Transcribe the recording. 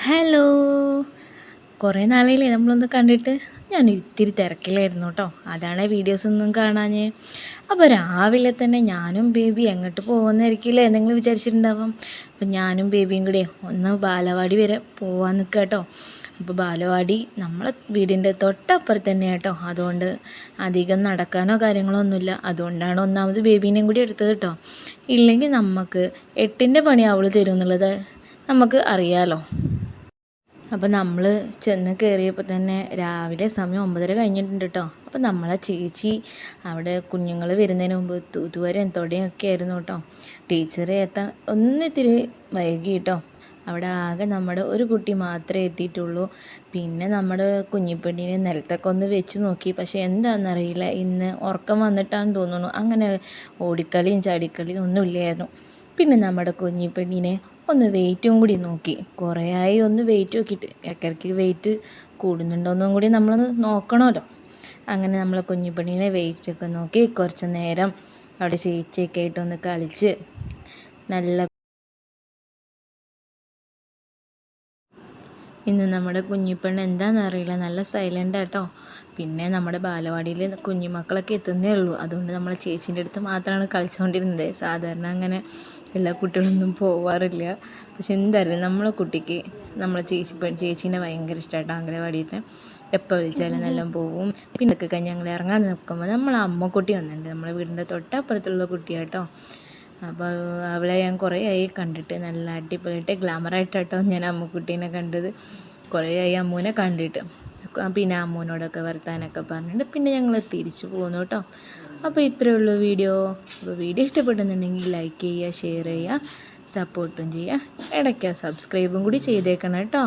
Hello, കുറേ നാളായില്ലേ നമ്മളൊന്ന് കണ്ടിട്ട്. ഞാൻ ഇത്തിരി തിരക്കിലായിരുന്നു കേട്ടോ, അതാണ് വീഡിയോസൊന്നും കാണാഞ്ഞ്. അപ്പോൾ രാവിലെ തന്നെ ഞാനും ബേബി എങ്ങോട്ട് പോകുന്നതായിരിക്കില്ലേ എന്തെങ്കിലും വിചാരിച്ചിട്ടുണ്ടാവും. അപ്പോൾ ഞാനും ബേബിയും കൂടെ ഒന്ന് ബാലവാടി വരെ പോകാൻ നിൽക്കുക കേട്ടോ. അപ്പോൾ ബാലവാടി നമ്മളെ വീടിൻ്റെ തൊട്ടപ്പുറത്ത് തന്നെ കേട്ടോ, അതുകൊണ്ട് അധികം നടക്കാനോ കാര്യങ്ങളോ ഒന്നുമില്ല. അതുകൊണ്ടാണ് ഒന്നാമത് ബേബീനെയും കൂടി എടുത്തത് കേട്ടോ. ഇല്ലെങ്കിൽ നമുക്ക് 8ൻ്റെ പണി അവൾ തരും എന്നുള്ളത് നമുക്ക് അറിയാമല്ലോ. അപ്പോൾ നമ്മൾ ചെന്ന് കയറിയപ്പോൾ തന്നെ രാവിലെ സമയം 9:30 കഴിഞ്ഞിട്ടുണ്ട് കേട്ടോ. അപ്പോൾ നമ്മളെ ചേച്ചി അവിടെ കുഞ്ഞുങ്ങൾ വരുന്നതിന് മുമ്പ് തൂതുവരെയും തുടയൊക്കെ ആയിരുന്നു കേട്ടോ. ടീച്ചർ എത്താൻ ഒന്നിത്തിരി വൈകി കേട്ടോ. അവിടെ ആകെ നമ്മുടെ ഒരു കുട്ടി മാത്രമേ എത്തിയിട്ടുള്ളൂ. പിന്നെ നമ്മുടെ കുഞ്ഞിപ്പെണ്ണിനെ നിലത്തൊക്കെ ഒന്ന് വെച്ച് നോക്കി. പക്ഷേ എന്താണെന്നറിയില്ല, ഇന്ന് ഉറക്കം വന്നിട്ടാണെന്ന് തോന്നുന്നു. അങ്ങനെ ഓടിക്കളിയും ചാടിക്കളിയും ഒന്നുമില്ലായിരുന്നു. പിന്നെ നമ്മുടെ കുഞ്ഞിപ്പെണ്ണിനെ ഒന്ന് വെയിറ്റും കൂടി നോക്കി. കുറേ ആയി ഒന്ന് വെയിറ്റ് നോക്കിയിട്ട്. ഇടയ്ക്കിടയ്ക്ക് വെയിറ്റ് കൂടുന്നുണ്ടോയെന്നും കൂടി നമ്മളൊന്ന് നോക്കണമല്ലോ. അങ്ങനെ നമ്മൾ കുഞ്ഞിപ്പെണ്ണിനെ വെയിറ്റൊക്കെ നോക്കി കുറച്ച് നേരം അവിടെ ചേച്ചിയൊക്കെ ആയിട്ടൊന്ന് കളിച്ച് നല്ല. ഇന്ന് നമ്മുടെ കുഞ്ഞിപ്പെണ്ണ് എന്താണെന്നറിയില്ല, നല്ല സൈലൻ്റ് ആട്ടോ. പിന്നെ നമ്മുടെ ബാലവാടിയിൽ കുഞ്ഞുമക്കളൊക്കെ എത്തുന്നേ ഉള്ളൂ. അതുകൊണ്ട് നമ്മളെ ചേച്ചീൻ്റെ അടുത്ത് മാത്രമാണ് കളിച്ചുകൊണ്ടിരുന്നത്. സാധാരണ അങ്ങനെ എല്ലാ കുട്ടികളൊന്നും പോവാറില്ല. പക്ഷെ എന്തായാലും നമ്മളെ കുട്ടിക്ക് നമ്മളെ ചേച്ചീനെ ഭയങ്കര ഇഷ്ടമായിട്ടോ. അംഗനവാടിയിലത്തെ എപ്പോൾ വിളിച്ചാലും നല്ല പോവും. പിന്നെ ഒക്കെ കഴിഞ്ഞ് ഞങ്ങൾ ഇറങ്ങാൻ നിൽക്കുമ്പോൾ നമ്മളെ അമ്മക്കുട്ടി വന്നിട്ടുണ്ട്. നമ്മളെ വീടിൻ്റെ തൊട്ടപ്പുറത്തുള്ള കുട്ടിയാട്ടോ. അപ്പോൾ അവളെ ഞാൻ കുറേ ആയി കണ്ടിട്ട്. നല്ല അടിപൊളിയായിട്ട് ഗ്ലാമറായിട്ടാട്ടോ ഞാൻ അമ്മുക്കുട്ടീനെ കണ്ടത്. കുറേ ആയി അമ്മൂനെ കണ്ടിട്ട്. പിന്നെ അമ്മൂനോടൊക്കെ വർത്താനൊക്കെ പറഞ്ഞിട്ട് പിന്നെ ഞങ്ങൾ തിരിച്ചു പോന്നു കേട്ടോ. അപ്പോൾ ഇത്രയേ ഉള്ളൂ വീഡിയോ. അപ്പോൾ വീഡിയോ ഇഷ്ടപ്പെടുന്നുണ്ടെങ്കിൽ ലൈക്ക് ചെയ്യുക, ഷെയർ ചെയ്യുക, സപ്പോർട്ടും ചെയ്യുക. ഇടയ്ക്ക് സബ്സ്ക്രൈബും കൂടി ചെയ്തേക്കണം കേട്ടോ.